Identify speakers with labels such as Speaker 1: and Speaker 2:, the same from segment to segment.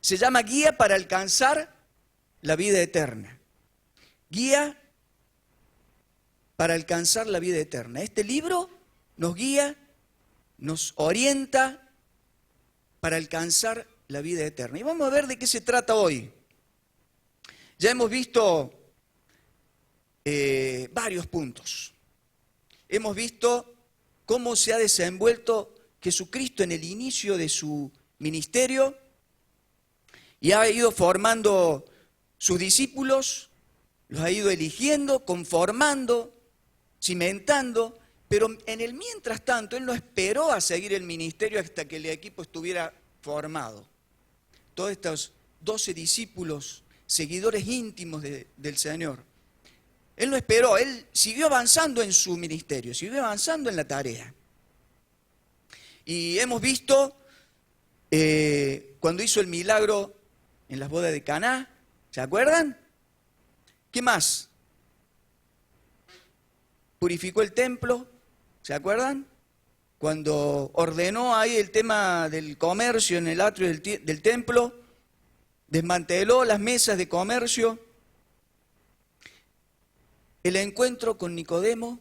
Speaker 1: Se llama Guía para alcanzar la vida eterna. Guía para alcanzar la vida eterna. Este libro nos guía, nos orienta para alcanzar la vida eterna. Y vamos a ver de qué se trata hoy. Ya hemos visto varios puntos. Hemos visto cómo se ha desenvuelto Jesucristo en el inicio de su ministerio y ha ido formando sus discípulos, los ha ido eligiendo, conformando, cimentando, pero en el mientras tanto Él no esperó a seguir el ministerio hasta que el equipo estuviera formado. Todos estos 12 discípulos, seguidores íntimos del Señor, Él no esperó, Él siguió avanzando en su ministerio, siguió avanzando en la tarea. Y hemos visto cuando hizo el milagro en las bodas de Caná, ¿se acuerdan? ¿Qué más? Purificó el templo, ¿se acuerdan? Cuando ordenó ahí el tema del comercio en el atrio del templo, desmanteló las mesas de comercio. El encuentro con Nicodemo,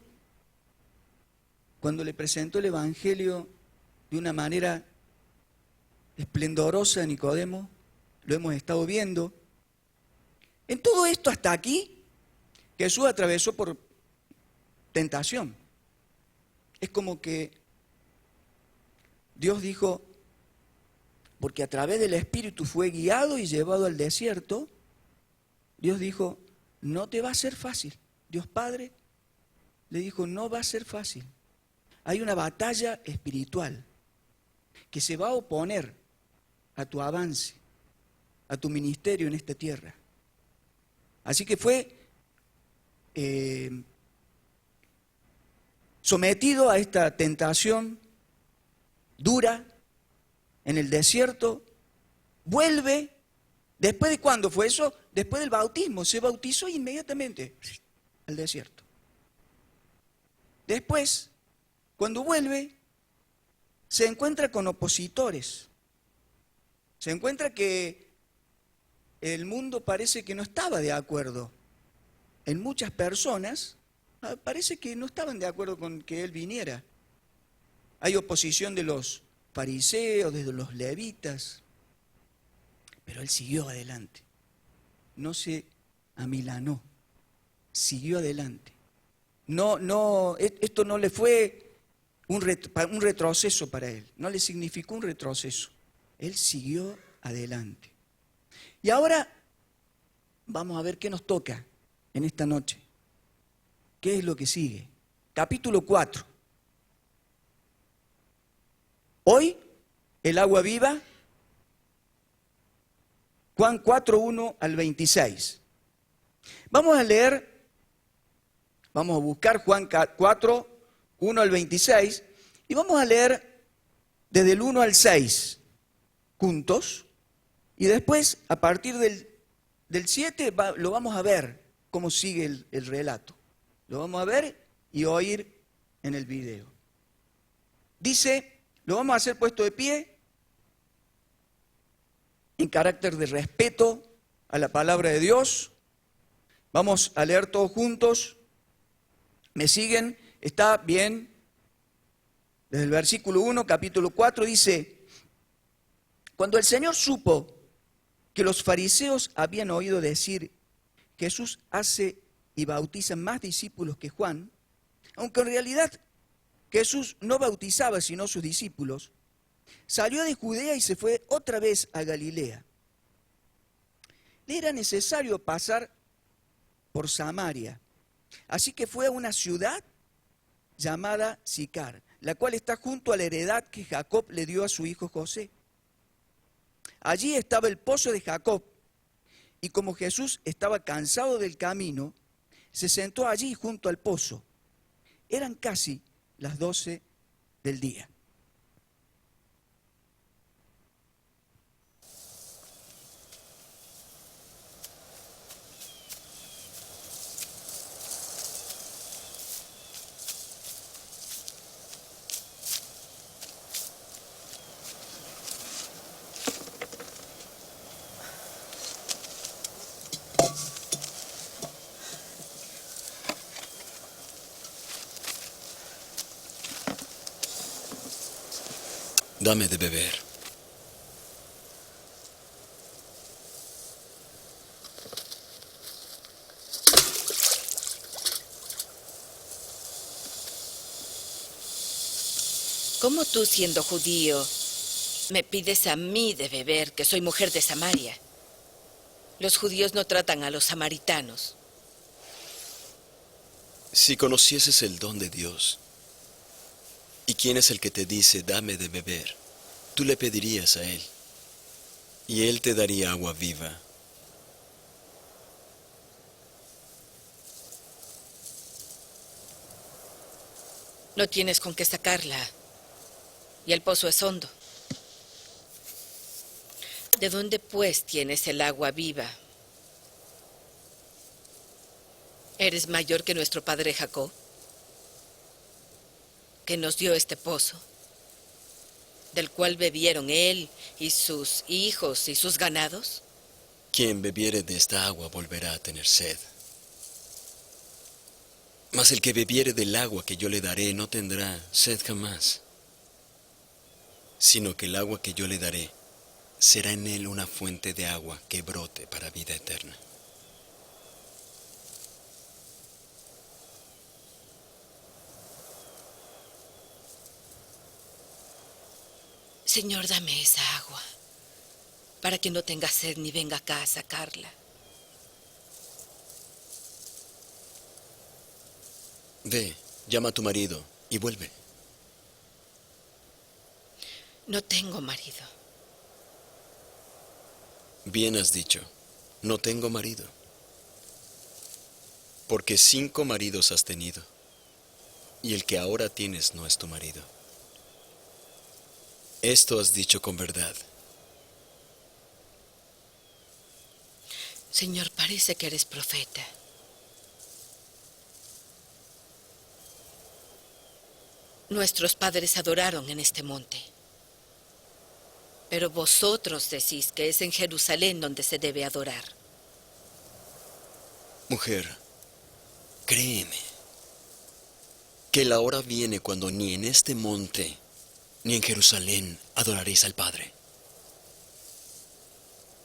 Speaker 1: cuando le presentó el Evangelio de una manera esplendorosa a Nicodemo, lo hemos estado viendo. En todo esto hasta aquí, Jesús atravesó por tentación. Es como que Dios dijo, porque a través del Espíritu fue guiado y llevado al desierto, Dios dijo, no te va a ser fácil. Dios Padre le dijo, no va a ser fácil. Hay una batalla espiritual que se va a oponer a tu avance, a tu ministerio en esta tierra. Así que fue sometido a esta tentación dura en el desierto, vuelve, ¿después de cuándo fue eso? Después del bautismo, se bautizó inmediatamente al desierto. Después, cuando vuelve, se encuentra con opositores, se encuentra que el mundo parece que no estaba de acuerdo. En muchas personas parece que no estaban de acuerdo con que él viniera. Hay oposición de los fariseos, de los levitas, pero él siguió adelante. No se amilanó, siguió adelante. Esto no le fue un retroceso para él, no le significó un retroceso. Él siguió adelante. Y ahora vamos a ver qué nos toca en esta noche. ¿Qué es lo que sigue? Capítulo 4. Hoy, el agua viva, Juan 4, 1 al 26. Vamos a leer, vamos a buscar Juan 4, 1 al 26, y vamos a leer desde el 1 al 6 juntos, y después, a partir del 7, lo vamos a ver cómo sigue el relato. Lo vamos a ver y oír en el video. Dice, lo vamos a hacer puesto de pie, en carácter de respeto a la palabra de Dios. Vamos a leer todos juntos. ¿Me siguen? ¿Está bien? Desde el versículo 1, capítulo 4, dice, cuando el Señor supo que los fariseos habían oído decir, Jesús hace y bautiza más discípulos que Juan, aunque en realidad Jesús no bautizaba sino sus discípulos, salió de Judea y se fue otra vez a Galilea. Le era necesario pasar por Samaria, así que fue a una ciudad llamada Sicar, la cual está junto a la heredad que Jacob le dio a su hijo José. Allí estaba el pozo de Jacob, y como Jesús estaba cansado del camino, se sentó allí junto al pozo. Eran casi las 12 del día.
Speaker 2: Dame de beber.
Speaker 3: ¿Cómo tú, siendo judío, me pides a mí de beber, que soy mujer de Samaria? Los judíos no tratan a los samaritanos.
Speaker 2: Si conocieses el don de Dios, y quién es el que te dice, dame de beber, tú le pedirías a Él, y Él te daría agua viva.
Speaker 3: No tienes con qué sacarla, y el pozo es hondo. ¿De dónde, pues, tienes el agua viva? ¿Eres mayor que nuestro padre Jacob, que nos dio este pozo, del cual bebieron él y sus hijos y sus ganados?
Speaker 2: Quien bebiere de esta agua volverá a tener sed. Mas el que bebiere del agua que yo le daré no tendrá sed jamás, sino que el agua que yo le daré será en él una fuente de agua que brote para vida eterna.
Speaker 3: Señor, dame esa agua, para que no tenga sed ni venga acá a sacarla.
Speaker 2: Ve, llama a tu marido y vuelve.
Speaker 3: No tengo marido.
Speaker 2: Bien has dicho, no tengo marido, porque 5 maridos has tenido, y el que ahora tienes no es tu marido. Esto has dicho con verdad.
Speaker 3: Señor, parece que eres profeta. Nuestros padres adoraron en este monte, pero vosotros decís que es en Jerusalén donde se debe adorar.
Speaker 2: Mujer, créeme, que la hora viene cuando ni en este monte ni en Jerusalén adoraréis al Padre.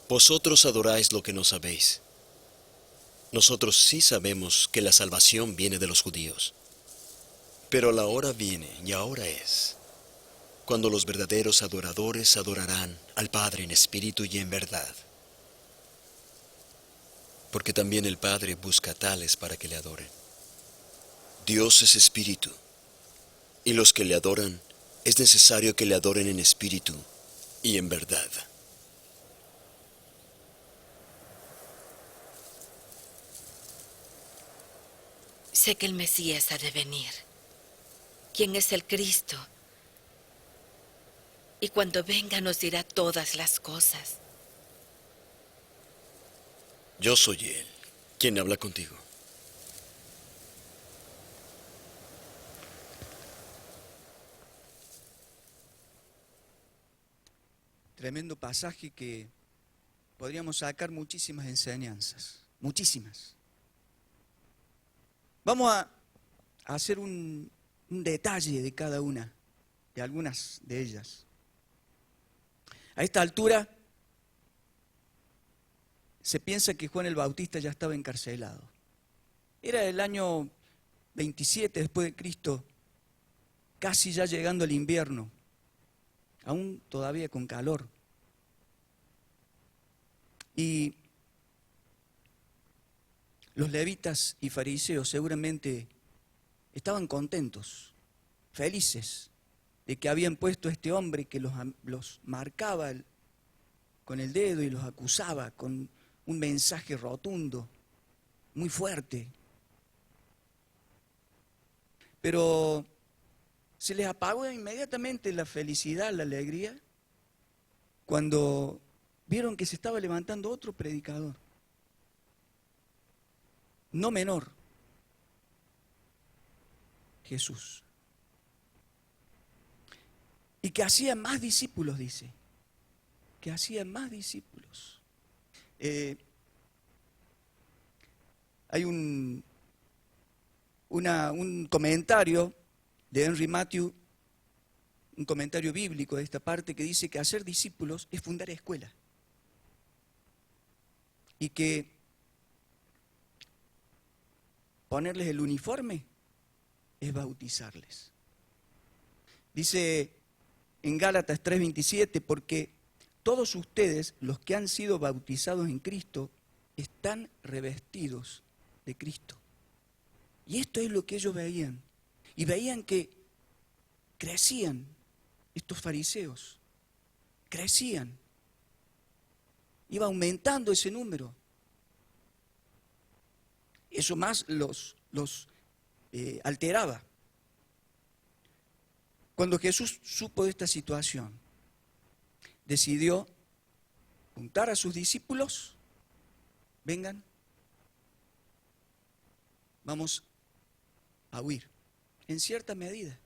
Speaker 2: Vosotros adoráis lo que no sabéis. Nosotros sí sabemos que la salvación viene de los judíos. Pero la hora viene, y ahora es, cuando los verdaderos adoradores adorarán al Padre en espíritu y en verdad. Porque también el Padre busca tales para que le adoren. Dios es espíritu, y los que le adoran es necesario que le adoren en espíritu y en verdad.
Speaker 3: Sé que el Mesías ha de venir. ¿Quién es el Cristo? Y cuando venga nos dirá todas las cosas.
Speaker 2: Yo soy Él, quien habla contigo.
Speaker 1: Tremendo pasaje que podríamos sacar muchísimas enseñanzas, muchísimas. Vamos a hacer un detalle de cada una, de algunas de ellas. A esta altura se piensa que Juan el Bautista ya estaba encarcelado. Era el año 27 después de Cristo, casi ya llegando el invierno, aún todavía con calor. Y los levitas y fariseos seguramente estaban contentos, felices, de que habían puesto a este hombre que los marcaba con el dedo y los acusaba con un mensaje rotundo, muy fuerte. Pero se les apagó inmediatamente la felicidad, la alegría, cuando vieron que se estaba levantando otro predicador, no menor, Jesús. Y que hacía más discípulos, dice, que hacía más discípulos. Hay un comentario de Henry Matthew un comentario bíblico de esta parte que dice que hacer discípulos es fundar escuela. Y que ponerles el uniforme es bautizarles. Dice en Gálatas 3:27, porque todos ustedes, los que han sido bautizados en Cristo, están revestidos de Cristo. Y esto es lo que ellos veían. Y veían que crecían estos fariseos. Crecían. Iba aumentando ese número. Eso más los alteraba. Cuando Jesús supo de esta situación, decidió juntar a sus discípulos. Vengan, vamos a huir, en cierta medida.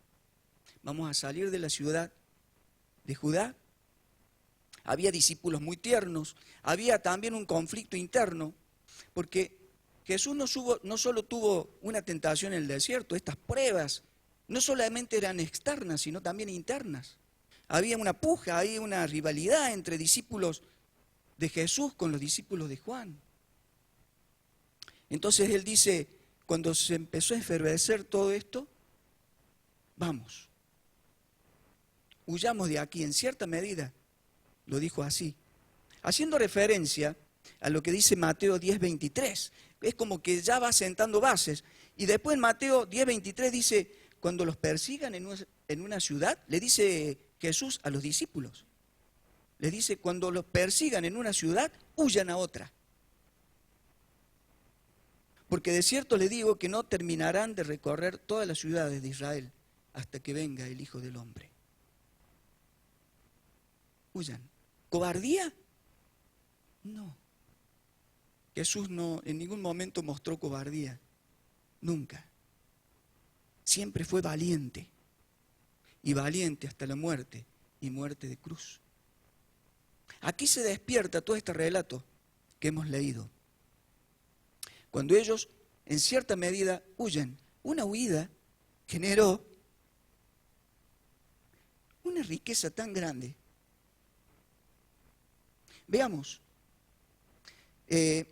Speaker 1: Vamos a salir de la ciudad de Judá. Había discípulos muy tiernos, había también un conflicto interno, porque Jesús no solo tuvo una tentación en el desierto, estas pruebas no solamente eran externas, sino también internas. Había una puja, había una rivalidad entre discípulos de Jesús con los discípulos de Juan. Entonces él dice, cuando se empezó a efervecer todo esto, vamos, huyamos de aquí, en cierta medida, lo dijo así, haciendo referencia a lo que dice Mateo 10:23. Es como que ya va sentando bases. Y después en Mateo 10:23 dice, cuando los persigan en una ciudad, le dice Jesús a los discípulos, les dice, cuando los persigan en una ciudad, huyan a otra. Porque de cierto les digo que no terminarán de recorrer todas las ciudades de Israel hasta que venga el Hijo del Hombre. Huyan. ¿Cobardía? No. Jesús no en ningún momento mostró cobardía. Nunca. Siempre fue valiente. Y valiente hasta la muerte, y muerte de cruz. Aquí se despierta todo este relato que hemos leído. Cuando ellos, en cierta medida, huyen, una huida generó una riqueza tan grande. Veamos, este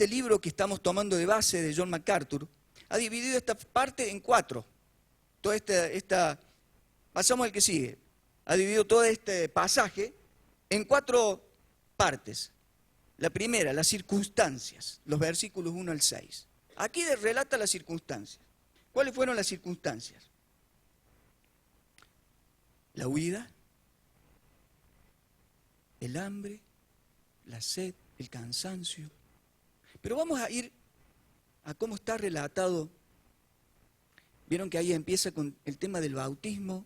Speaker 1: libro que estamos tomando de base de John MacArthur ha dividido esta parte en 4. Toda pasamos al que sigue. Ha dividido todo este pasaje en 4 partes. La primera, las circunstancias, los versículos 1 al 6. Aquí relata las circunstancias. ¿Cuáles fueron las circunstancias? La huida, el hambre, la sed, el cansancio. Pero vamos a ir a cómo está relatado. Vieron que ahí empieza con el tema del bautismo,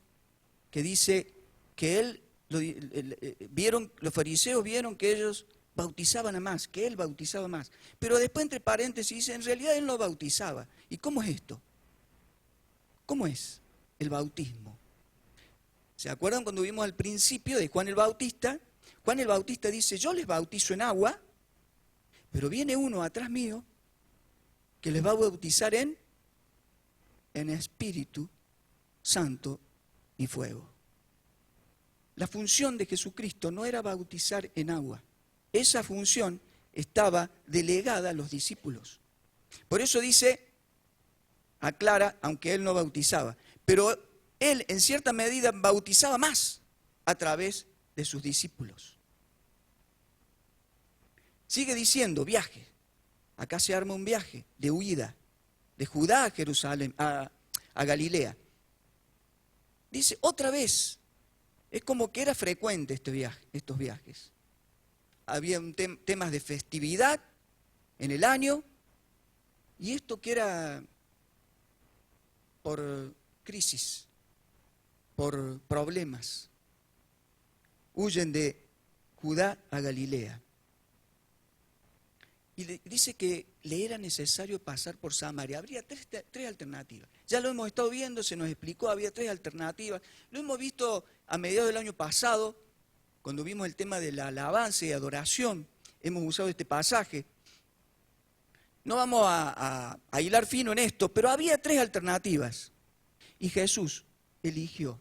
Speaker 1: que dice que los fariseos vieron que ellos bautizaban a más, que él bautizaba más. Pero después, entre paréntesis, dice, en realidad él no bautizaba. ¿Y cómo es esto? ¿Cómo es el bautismo? ¿Se acuerdan cuando vimos al principio de Juan el Bautista? Juan el Bautista dice, yo les bautizo en agua, pero viene uno atrás mío que les va a bautizar en Espíritu Santo y fuego. La función de Jesucristo no era bautizar en agua. Esa función estaba delegada a los discípulos. Por eso dice, aclara, aunque él no bautizaba, pero él en cierta medida bautizaba más a través de sus discípulos. Sigue diciendo, viaje. Acá se arma un viaje de huida, de Judá a Jerusalén, a Galilea. Dice, otra vez, es como que era frecuente estos viajes. Había temas de festividad en el año, y esto que era por crisis, por problemas. Huyen de Judá a Galilea. Y dice que le era necesario pasar por Samaria. Habría tres alternativas. Ya lo hemos estado viendo, se nos explicó, había 3 alternativas. Lo hemos visto a mediados del año pasado, cuando vimos el tema de la alabanza y adoración. Hemos usado este pasaje. No vamos a hilar fino en esto, pero había 3 alternativas. Y Jesús, eligió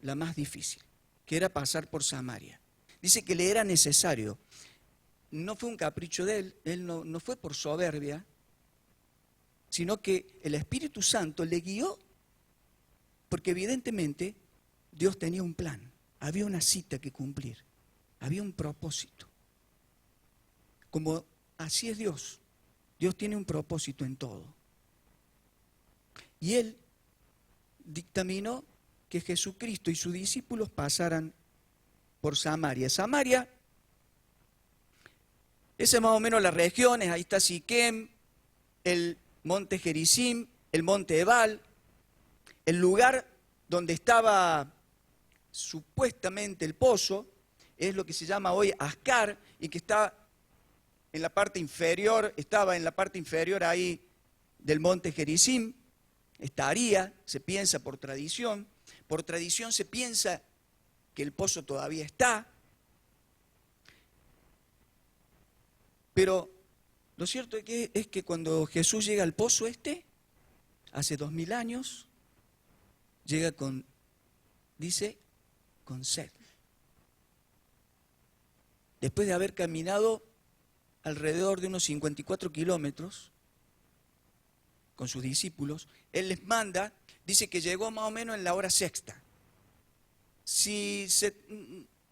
Speaker 1: la más difícil, que era pasar por Samaria. Dice que le era necesario. No fue un capricho de él no fue por soberbia, sino que el Espíritu Santo le guió porque evidentemente Dios tenía un plan, había una cita que cumplir, había un propósito. Como así es Dios, Dios tiene un propósito en todo. Y Él dictaminó que Jesucristo y sus discípulos pasaran por Samaria. Samaria, esa es más o menos las regiones, ahí está Siquem, el monte Gerizim, el monte Ebal, el lugar donde estaba supuestamente el pozo, es lo que se llama hoy Ascar, y que está en la parte inferior, estaba en la parte inferior ahí del monte Gerizim, estaría, se piensa por tradición se piensa que el pozo todavía está, pero lo cierto es que cuando Jesús llega al pozo hace 2000 años, llega con sed. Después de haber caminado alrededor de unos 54 kilómetros con sus discípulos, Él les manda, dice que llegó más o menos en la hora sexta.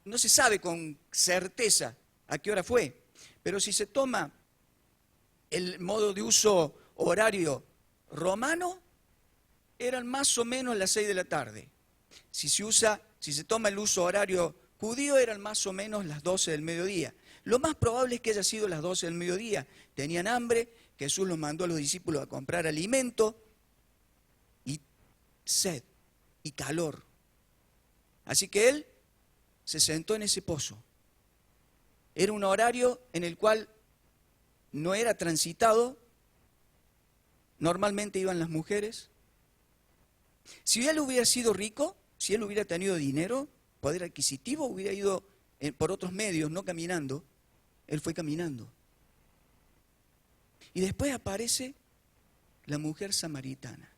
Speaker 1: No se sabe con certeza a qué hora fue, pero si se toma el modo de uso horario romano, eran más o menos las 6 de la tarde. Si se toma el uso horario judío, eran más o menos las 12 del mediodía. Lo más probable es que haya sido las 12 del mediodía. Tenían hambre, Jesús los mandó a los discípulos a comprar alimento y sed y calor. Así que Él se sentó en ese pozo. Era un horario en el cual no era transitado, normalmente iban las mujeres. Si Él hubiera sido rico, si Él hubiera tenido dinero, poder adquisitivo, hubiera ido por otros medios, no caminando. Él fue caminando. Y después aparece la mujer samaritana.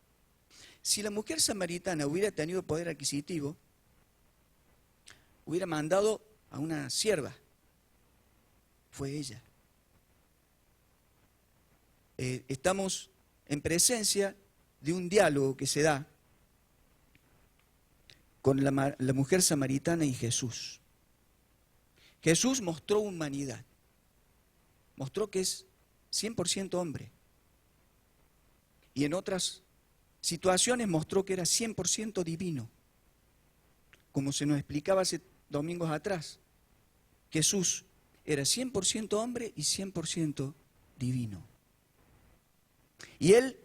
Speaker 1: Si la mujer samaritana hubiera tenido poder adquisitivo, hubiera mandado a una sierva. Fue ella. Estamos en presencia de un diálogo que se da con la mujer samaritana y Jesús. Jesús mostró humanidad, mostró que es 100% hombre. Y en otras situaciones mostró que era 100% divino. Como se nos explicaba hace domingos atrás, Jesús era 100% hombre y 100% divino. Y Él,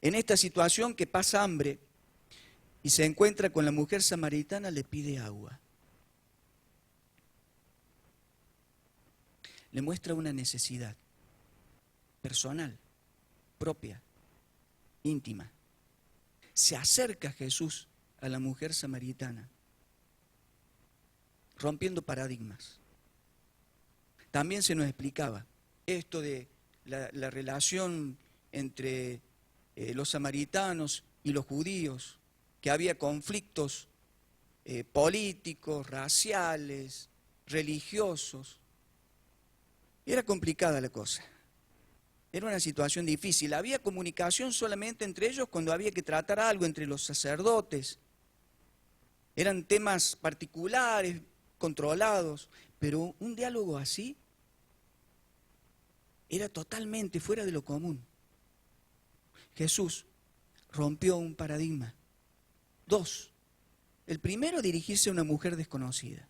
Speaker 1: en esta situación que pasa hambre y se encuentra con la mujer samaritana, le pide agua. Le muestra una necesidad personal, propia, íntima. Se acerca Jesús a la mujer samaritana, rompiendo paradigmas. También se nos explicaba esto de la relación entre los samaritanos y los judíos, que había conflictos políticos, raciales, religiosos. Era complicada la cosa. Era una situación difícil. Había comunicación solamente entre ellos cuando había que tratar algo entre los sacerdotes. Eran temas particulares, controlados, pero un diálogo así era totalmente fuera de lo común. Jesús rompió un paradigma. 2. El primero, dirigirse a una mujer desconocida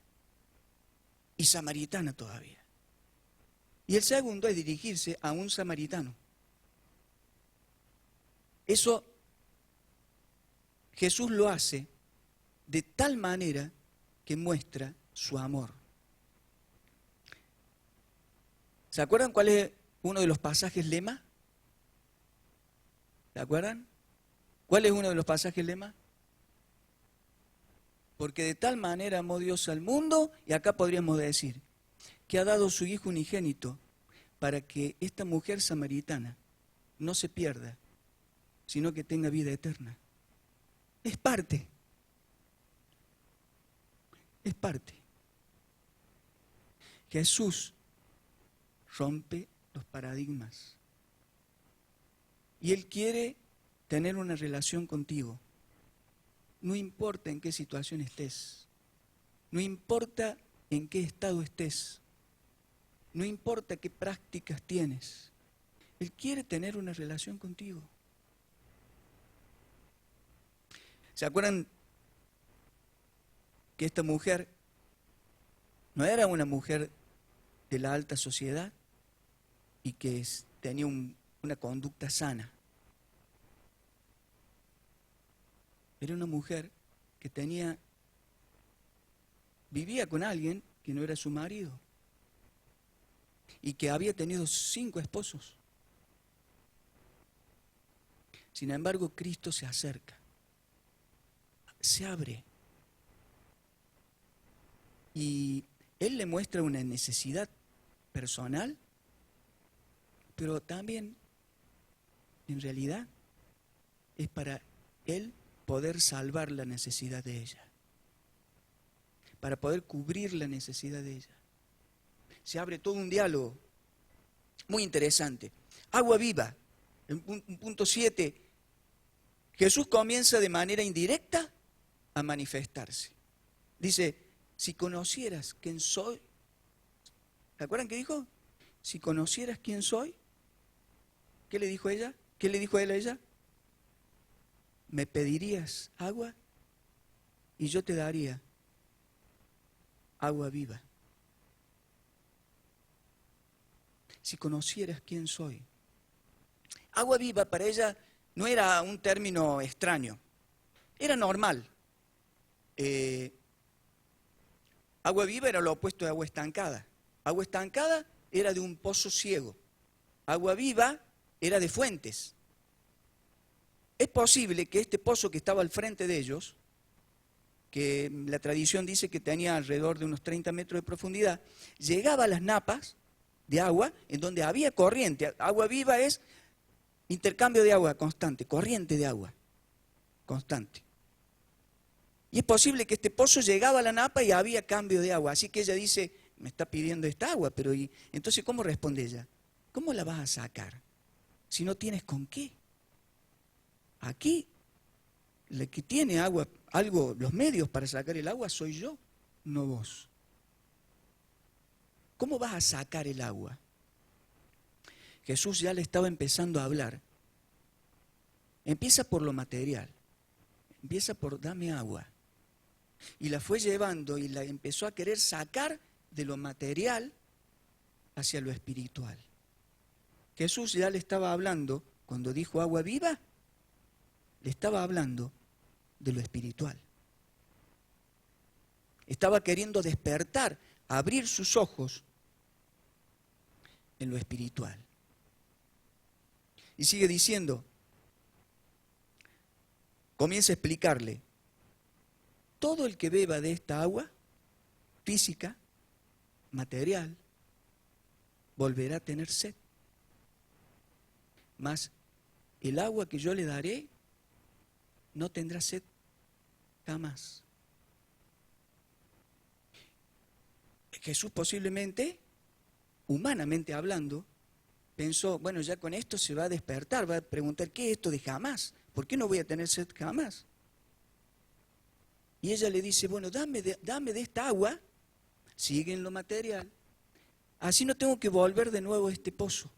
Speaker 1: y samaritana todavía. Y el segundo es dirigirse a un samaritano. Eso Jesús lo hace de tal manera que muestra su amor. ¿Se acuerdan cuál es uno de los pasajes lema? ¿Se acuerdan? ¿Cuál es uno de los pasajes lema? Porque de tal manera amó Dios al mundo, y acá podríamos decir, que ha dado su Hijo unigénito para que esta mujer samaritana no se pierda, sino que tenga vida eterna. Es parte Es parte. Jesús rompe los paradigmas. Y Él quiere tener una relación contigo. No importa en qué situación estés. No importa en qué estado estés. No importa qué prácticas tienes. Él quiere tener una relación contigo. ¿Se acuerdan que esta mujer no era una mujer de la alta sociedad y que tenía una conducta sana? Era una mujer que vivía con alguien que no era su marido y que había tenido 5 esposos. Sin embargo, Cristo se acerca, se abre y Él le muestra una necesidad personal, pero también, en realidad, es para Él poder salvar la necesidad de ella, para poder cubrir la necesidad de ella. Se abre todo un diálogo muy interesante. Agua viva, en punto 7, Jesús comienza de manera indirecta a manifestarse. Dice, si conocieras quién soy, ¿se acuerdan qué dijo? Si conocieras quién soy, ¿qué le dijo ella? ¿Qué le dijo él a ella? Me pedirías agua y yo te daría agua viva. Si conocieras quién soy. Agua viva para ella no era un término extraño, era normal. Agua viva era lo opuesto de agua estancada. Agua estancada era de un pozo ciego. Agua viva era de fuentes. Es posible que este pozo que estaba al frente de ellos, que la tradición dice que tenía alrededor de unos 30 metros de profundidad, llegaba a las napas de agua en donde había corriente. Agua viva es intercambio de agua constante, corriente de agua constante. Y es posible que este pozo llegaba a la napa y había cambio de agua. Así que ella dice, me está pidiendo esta agua, pero entonces ¿cómo responde ella? ¿Cómo la vas a sacar si no tienes con qué? Aquí, la que tiene agua, los medios para sacar el agua soy yo, no vos. ¿Cómo vas a sacar el agua? Jesús ya le estaba empezando a hablar. Empieza por lo material, empieza por dame agua. Y la fue llevando y la empezó a querer sacar de lo material hacia lo espiritual. Jesús ya le estaba hablando, cuando dijo agua viva, le estaba hablando de lo espiritual. Estaba queriendo despertar, abrir sus ojos en lo espiritual. Y sigue diciendo, comienza a explicarle, todo el que beba de esta agua física, material, volverá a tener sed. Mas el agua que yo le daré no tendrá sed jamás. Jesús posiblemente, humanamente hablando, pensó, bueno, ya con esto se va a despertar, va a preguntar, ¿qué es esto de jamás? ¿Por qué no voy a tener sed jamás? Y ella le dice, bueno, dame de esta agua, sigue en lo material, así no tengo que volver de nuevo a este pozo.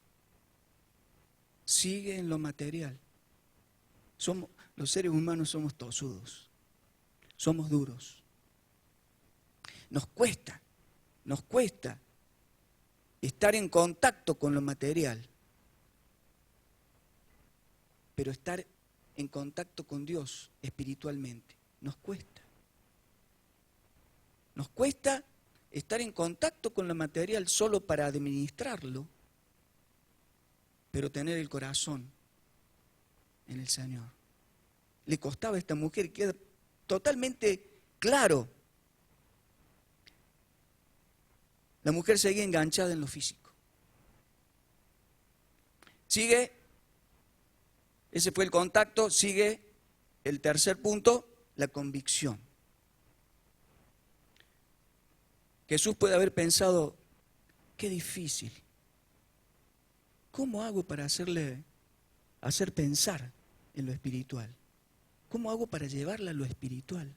Speaker 1: Sigue en lo material. Los seres humanos somos tosudos, somos duros. Nos cuesta estar en contacto con lo material, pero estar en contacto con Dios espiritualmente, nos cuesta. Nos cuesta estar en contacto con lo material solo para administrarlo, pero tener el corazón en el Señor. Le costaba a esta mujer, queda totalmente claro. La mujer seguía enganchada en lo físico. Sigue, ese fue el contacto, sigue el tercer punto, la convicción. Jesús puede haber pensado, qué difícil. ¿Cómo hago para hacer pensar en lo espiritual? ¿Cómo hago para llevarla a lo espiritual?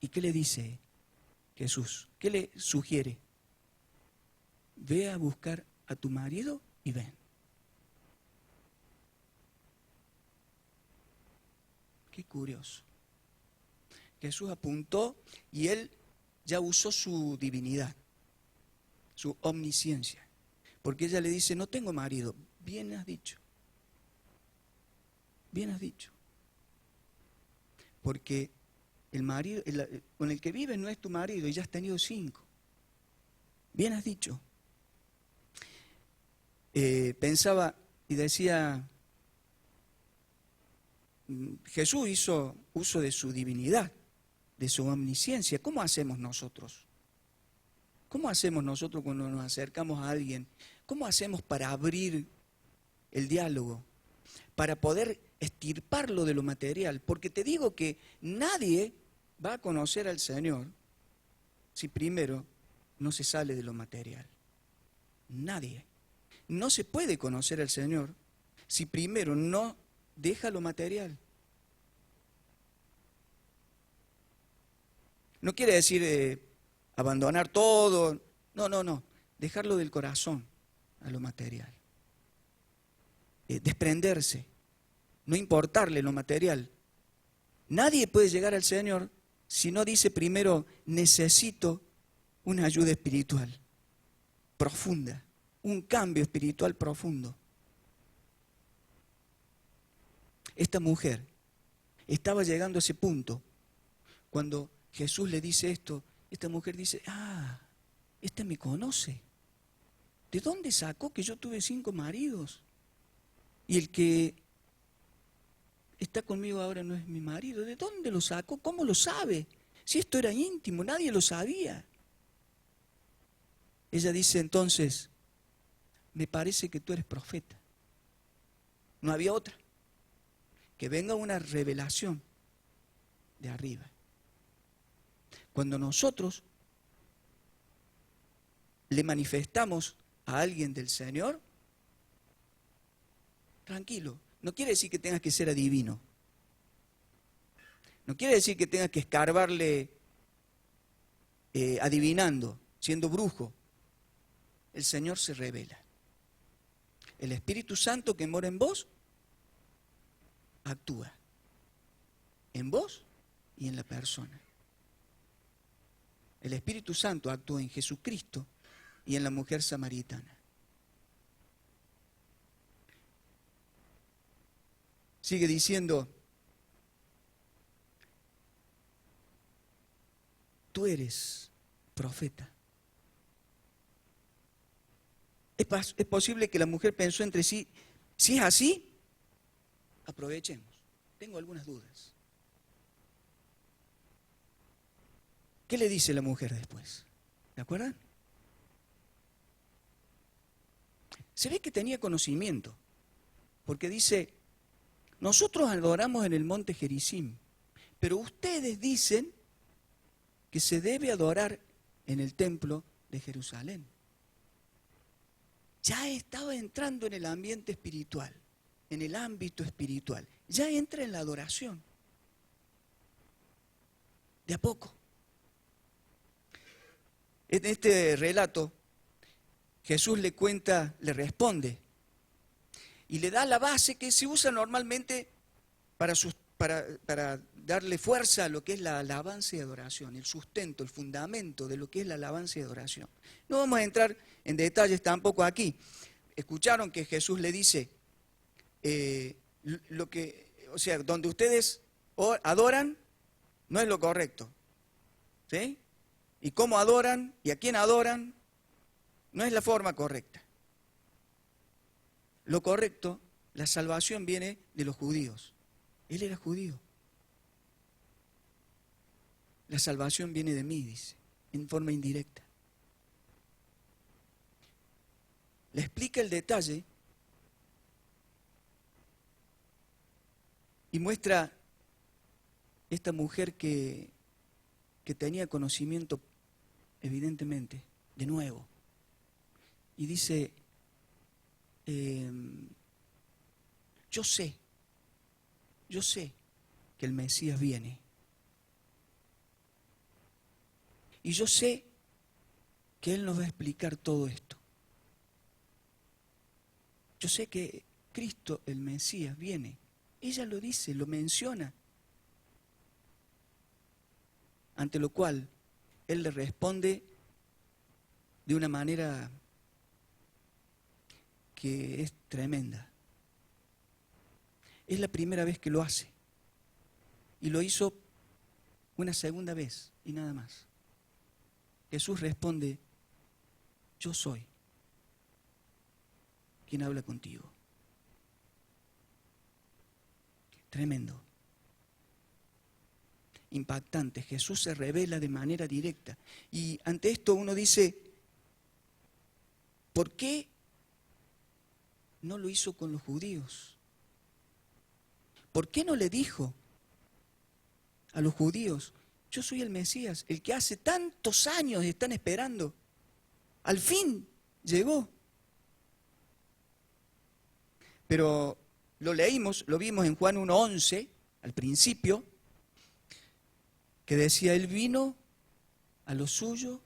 Speaker 1: ¿Y qué le dice Jesús? ¿Qué le sugiere? Ve a buscar a tu marido y ven. Qué curioso. Jesús apuntó y él ya usó su divinidad, su omnisciencia. Porque ella le dice, no tengo marido. Bien has dicho. Bien has dicho. Porque el marido con el que vives no es tu marido y ya has tenido 5. Bien has dicho. Pensaba y decía, Jesús hizo uso de su divinidad, de su omnisciencia. ¿Cómo hacemos nosotros? ¿Cómo hacemos nosotros cuando nos acercamos a alguien? ¿Cómo hacemos para abrir el diálogo? Para poder extirparlo de lo material. Porque te digo que nadie va a conocer al Señor si primero no se sale de lo material. Nadie. No se puede conocer al Señor si primero no deja lo material. No quiere decir abandonar todo. No. Dejarlo del corazón a lo material. Desprenderse. No importarle lo material. Nadie puede llegar al Señor si no dice primero, necesito una ayuda espiritual profunda, un cambio espiritual profundo. Esta mujer estaba llegando a ese punto cuando Jesús le dice esto. Esta mujer dice, este me conoce. ¿De dónde sacó que yo tuve 5 maridos? Y el que está conmigo ahora no es mi marido. ¿De dónde lo sacó? ¿Cómo lo sabe? Si esto era íntimo, nadie lo sabía. Ella dice entonces, me parece que tú eres profeta. No había otra. Que venga una revelación de arriba. Cuando nosotros le manifestamos a alguien del Señor, tranquilo, no quiere decir que tengas que ser adivino. No quiere decir que tengas que escarbarle adivinando, siendo brujo. El Señor se revela. El Espíritu Santo que mora en vos, actúa. En vos y en la persona. El Espíritu Santo actúa en Jesucristo y en la mujer samaritana. Sigue diciendo, tú eres profeta. Es posible que la mujer pensó entre sí, si es así, aprovechemos. Tengo algunas dudas. ¿Qué le dice la mujer después? ¿De acuerdo? Se ve que tenía conocimiento, porque dice, nosotros adoramos en el monte Gerizim, pero ustedes dicen que se debe adorar en el templo de Jerusalén. Ya estaba entrando en el ambiente espiritual, en el ámbito espiritual. Ya entra en la adoración. De a poco. En este relato, Jesús le cuenta, le responde y le da la base que se usa normalmente para darle fuerza a lo que es la alabanza y adoración, el sustento, el fundamento de lo que es la alabanza y adoración. No vamos a entrar en detalles tampoco aquí. Escucharon que Jesús le dice, donde ustedes adoran no es lo correcto. ¿Sí? Y cómo adoran y a quién adoran no es la forma correcta. Lo correcto, la salvación viene de los judíos. Él era judío. La salvación viene de mí, dice, en forma indirecta. Le explica el detalle y muestra esta mujer que que tenía conocimiento, evidentemente, de nuevo. Y dice, yo sé que el Mesías viene. Y yo sé que Él nos va a explicar todo esto. Yo sé que Cristo, el Mesías, viene. Ella lo dice, lo menciona. Ante lo cual, Él le responde de una manera que es tremenda. Es la primera vez que lo hace. Y lo hizo una segunda vez y nada más. Jesús responde, yo soy quien habla contigo. Tremendo. Impactante. Jesús se revela de manera directa. Y ante esto uno dice, ¿por qué no lo hizo con los judíos? ¿Por qué no le dijo a los judíos, yo soy el Mesías, el que hace tantos años están esperando? Al fin llegó. Pero lo leímos, lo vimos en Juan 1:11, al principio, que decía, Él vino a lo suyo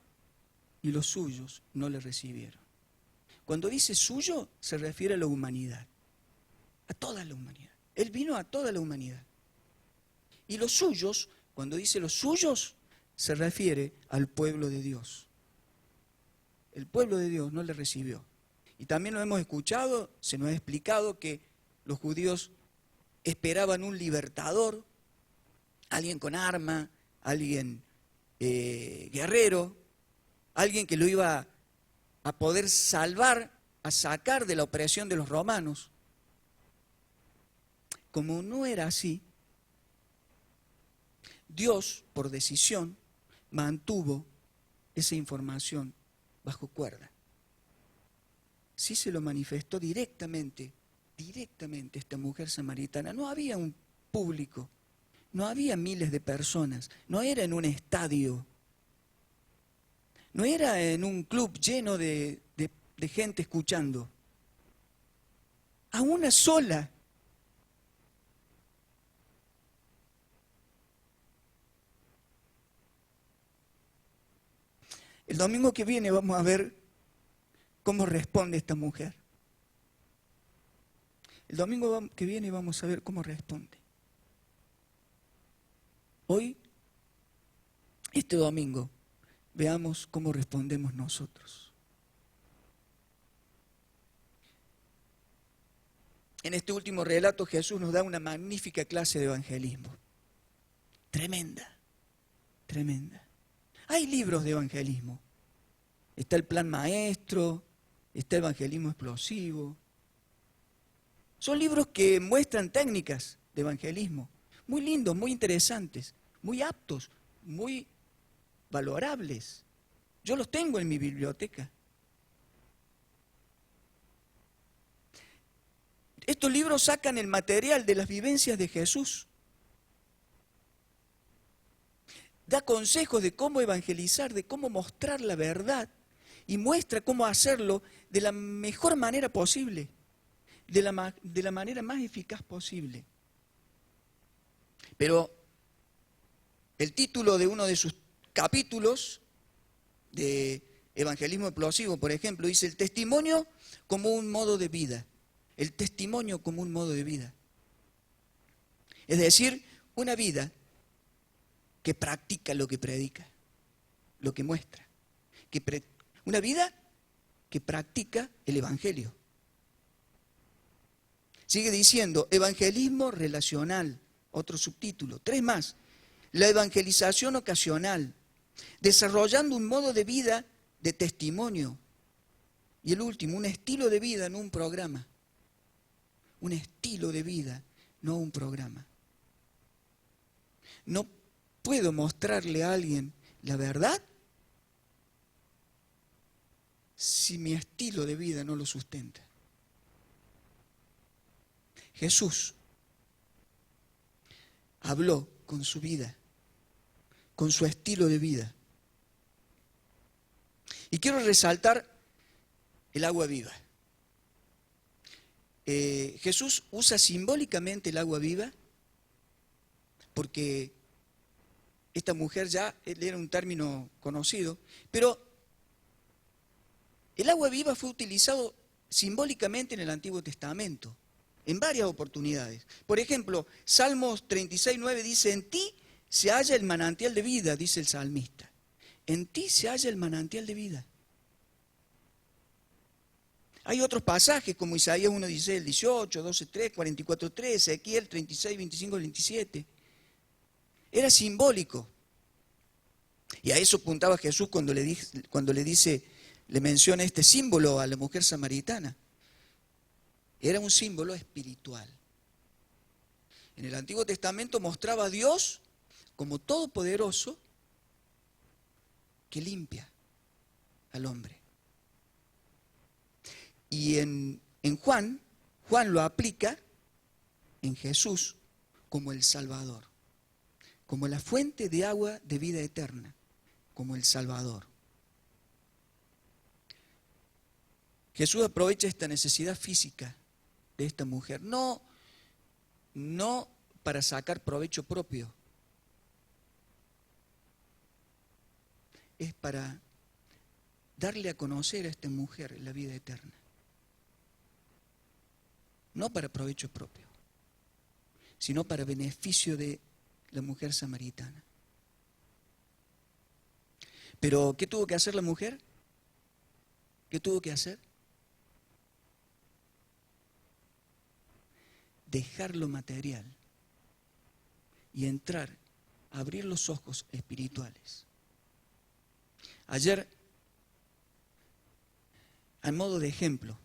Speaker 1: y los suyos no le recibieron. Cuando dice suyo, se refiere a la humanidad, a toda la humanidad. Él vino a toda la humanidad. Y los suyos, cuando dice los suyos, se refiere al pueblo de Dios. El pueblo de Dios no le recibió. Y también lo hemos escuchado, se nos ha explicado que los judíos esperaban un libertador, alguien con arma, alguien guerrero, alguien que lo iba a poder salvar, a sacar de la opresión de los romanos. Como no era así, Dios, por decisión, mantuvo esa información bajo cuerda. Sí se lo manifestó directamente esta mujer samaritana. No había un público, no había miles de personas, no era en un estadio, no era en un club lleno de gente escuchando. A una sola. El domingo que viene vamos a ver cómo responde esta mujer. El domingo que viene vamos a ver cómo responde. Hoy, este domingo, veamos cómo respondemos nosotros. En este último relato Jesús nos da una magnífica clase de evangelismo. Tremenda, tremenda. Hay libros de evangelismo. Está el Plan Maestro, está Evangelismo Explosivo. Son libros que muestran técnicas de evangelismo, muy lindos, muy interesantes, muy aptos, muy valorables. Yo los tengo en mi biblioteca. Estos libros sacan el material de las vivencias de Jesús. Da consejos de cómo evangelizar, de cómo mostrar la verdad y muestra cómo hacerlo de la mejor manera posible, de la manera más eficaz posible. Pero el título de uno de sus capítulos de Evangelismo Explosivo, por ejemplo, dice el testimonio como un modo de vida. El testimonio como un modo de vida. Es decir, una vida que practica lo que predica, lo que muestra. Una vida que practica el Evangelio. Sigue diciendo, evangelismo relacional, otro subtítulo. 3 más, la evangelización ocasional, desarrollando un modo de vida de testimonio. Y el último, un estilo de vida, no un programa. Un estilo de vida, no un programa. No puedo mostrarle a alguien la verdad si mi estilo de vida no lo sustenta. Jesús habló con su vida, con su estilo de vida. Y quiero resaltar el agua viva. Jesús usa simbólicamente el agua viva porque esta mujer ya era un término conocido, pero el agua viva fue utilizado simbólicamente en el Antiguo Testamento, en varias oportunidades. Por ejemplo, Salmos 36:9 dice, en ti se halla el manantial de vida, dice el salmista. En ti se halla el manantial de vida. Hay otros pasajes como Isaías 1:16, 18, 12:3, 44:3, Ezequiel 36, 25, 27. Era simbólico. Y a eso apuntaba Jesús cuando le menciona este símbolo a la mujer samaritana. Era un símbolo espiritual. En el Antiguo Testamento mostraba a Dios como todopoderoso que limpia al hombre. Y en Juan lo aplica en Jesús como el Salvador, como la fuente de agua de vida eterna, como el Salvador. Jesús aprovecha esta necesidad física de esta mujer, no para sacar provecho propio, es para darle a conocer a esta mujer la vida eterna. No para provecho propio, sino para beneficio de la mujer samaritana. Pero, ¿qué tuvo que hacer la mujer? ¿Qué tuvo que hacer? Dejar lo material y entrar, abrir los ojos espirituales. Ayer, a modo de ejemplo,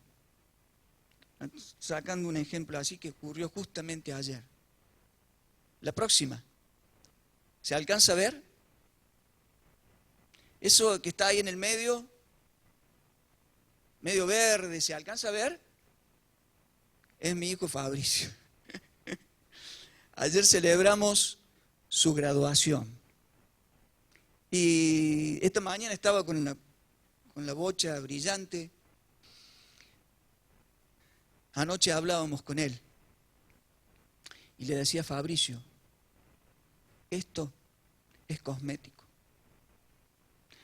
Speaker 1: sacando un ejemplo así que ocurrió justamente ayer. La próxima, ¿se alcanza a ver? Eso que está ahí en el medio verde, ¿se alcanza a ver? Es mi hijo Fabricio. Ayer celebramos su graduación. Y esta mañana estaba con la bocha brillante. Anoche hablábamos con él y le decía a Fabricio, esto es cosmético.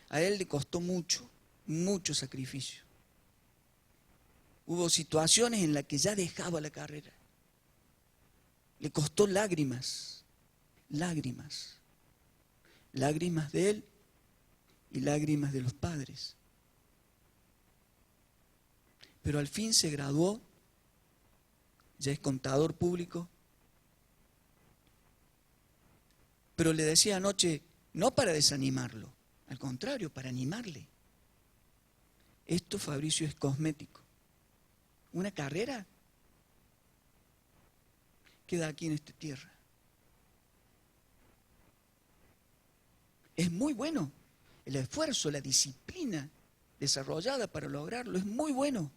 Speaker 1: A él le costó mucho sacrificio. Hubo situaciones en las que ya dejaba la carrera. Le costó lágrimas de él y lágrimas de los padres. Pero al fin se graduó. Ya es contador público. Pero le decía anoche, no para desanimarlo, al contrario, para animarle. Esto, Fabricio, es cosmético. Una carrera queda aquí en esta tierra. Es muy bueno el esfuerzo, la disciplina desarrollada para lograrlo, es muy bueno.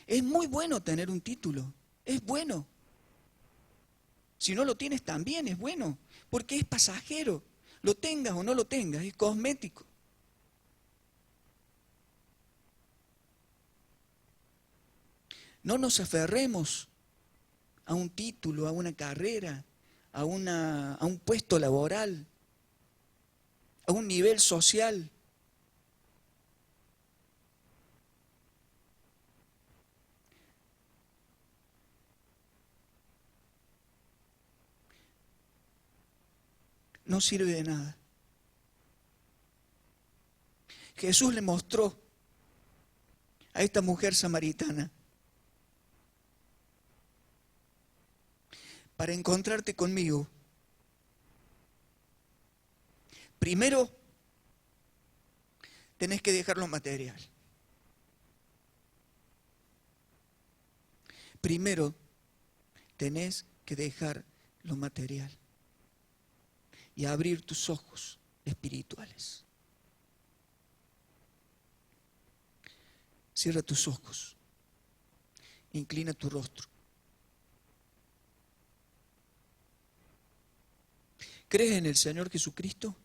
Speaker 1: Es muy bueno tener un título. Es bueno. Si no lo tienes también es bueno, porque es pasajero. Lo tengas o no lo tengas, es cosmético. No nos aferremos a un título, a una carrera, a un puesto laboral, a un nivel social. No sirve de nada. Jesús le mostró a esta mujer samaritana, para encontrarte conmigo, primero tenés que dejar lo material. Primero tenés que dejar lo material y abrir tus ojos espirituales. Cierra tus ojos, inclina tu rostro. ¿Crees en el Señor Jesucristo?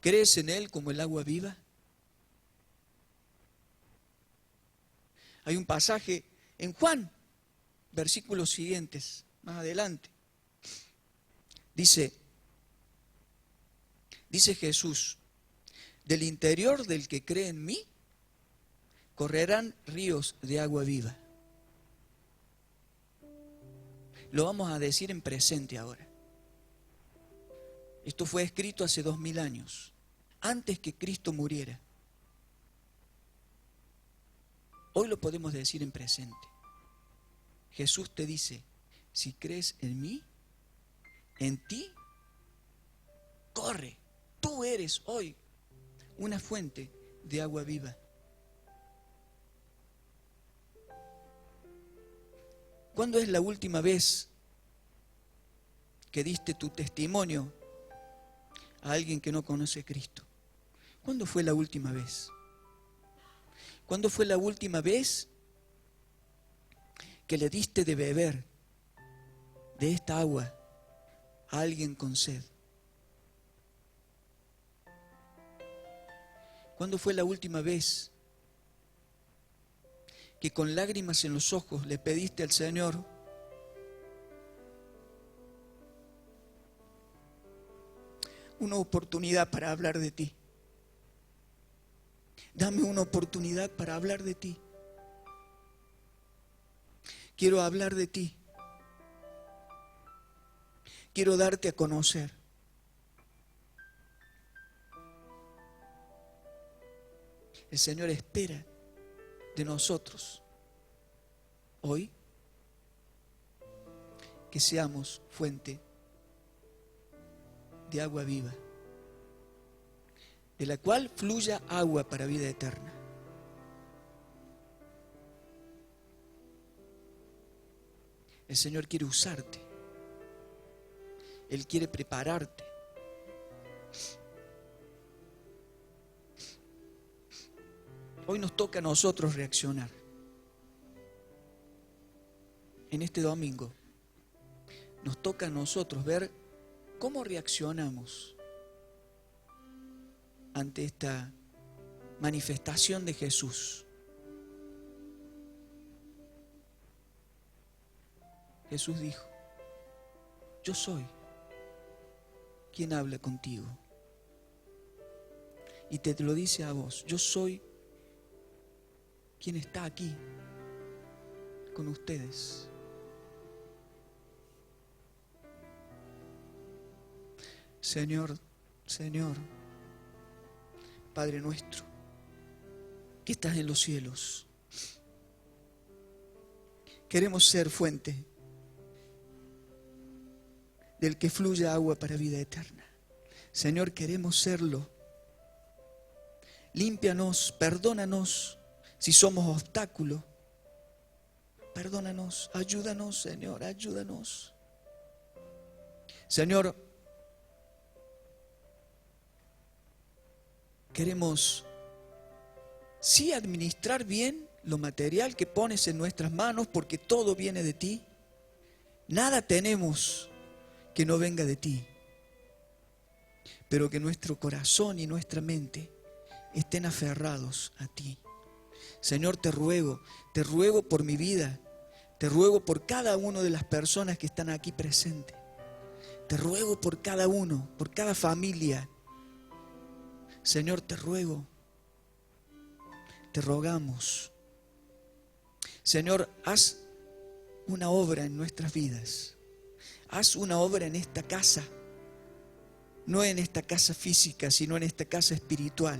Speaker 1: ¿Crees en Él como el agua viva? Hay un pasaje en Juan, versículos siguientes, más adelante. Dice Jesús, del interior del que cree en mí, correrán ríos de agua viva. Lo vamos a decir en presente ahora. Esto fue escrito hace 2000 años, antes que Cristo muriera. Hoy lo podemos decir en presente. Jesús te dice, si crees en mí, en ti, corre. Tú eres hoy una fuente de agua viva. ¿Cuándo es la última vez que diste tu testimonio a alguien que no conoce a Cristo? ¿Cuándo fue la última vez? ¿Cuándo fue la última vez que le diste de beber de esta agua a alguien con sed? ¿Cuándo fue la última vez que con lágrimas en los ojos le pediste al Señor una oportunidad para hablar de ti? Dame una oportunidad para hablar de ti. Quiero hablar de ti. Quiero darte a conocer. El Señor espera de nosotros hoy que seamos fuente de agua viva, de la cual fluya agua para vida eterna. El Señor quiere usarte. Él quiere prepararte. Hoy nos toca a nosotros reaccionar. En este domingo nos toca a nosotros ver cómo reaccionamos ante esta manifestación de Jesús. Jesús dijo, yo soy quien habla contigo. Y te lo dice a vos, yo soy quien está aquí con ustedes. Señor, Señor, Padre nuestro, que estás en los cielos, queremos ser fuente del que fluye agua para vida eterna. Señor, queremos serlo. Límpianos, perdónanos si somos obstáculo. Perdónanos, ayúdanos, Señor, ayúdanos. Señor, queremos sí administrar bien lo material que pones en nuestras manos, porque todo viene de ti. Nada tenemos que no venga de ti, pero que nuestro corazón y nuestra mente estén aferrados a ti. Señor, te ruego por mi vida, te ruego por cada una de las personas que están aquí presentes, te ruego por cada uno, por cada familia. Señor, te ruego, te rogamos. Señor, haz una obra en nuestras vidas. Haz una obra en esta casa, no en esta casa física, sino en esta casa espiritual.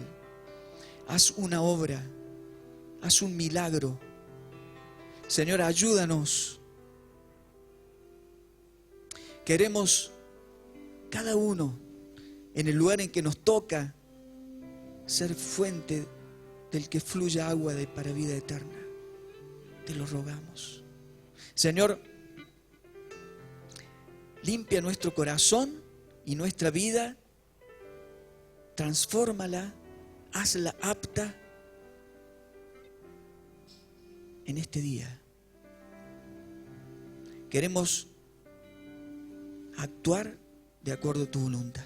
Speaker 1: Haz una obra, haz un milagro. Señor, ayúdanos. Queremos cada uno en el lugar en que nos toca ser fuente del que fluya agua para vida eterna. Te lo rogamos. Señor, limpia nuestro corazón y nuestra vida, transfórmala, hazla apta en este día. Queremos a actuar de acuerdo a tu voluntad.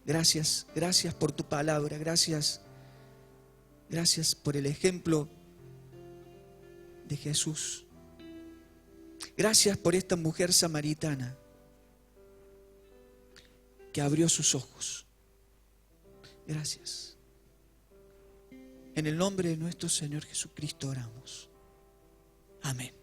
Speaker 1: Gracias, gracias por tu palabra, gracias por el ejemplo de Jesús. Gracias por esta mujer samaritana que abrió sus ojos. Gracias. En el nombre de nuestro Señor Jesucristo oramos. Amén.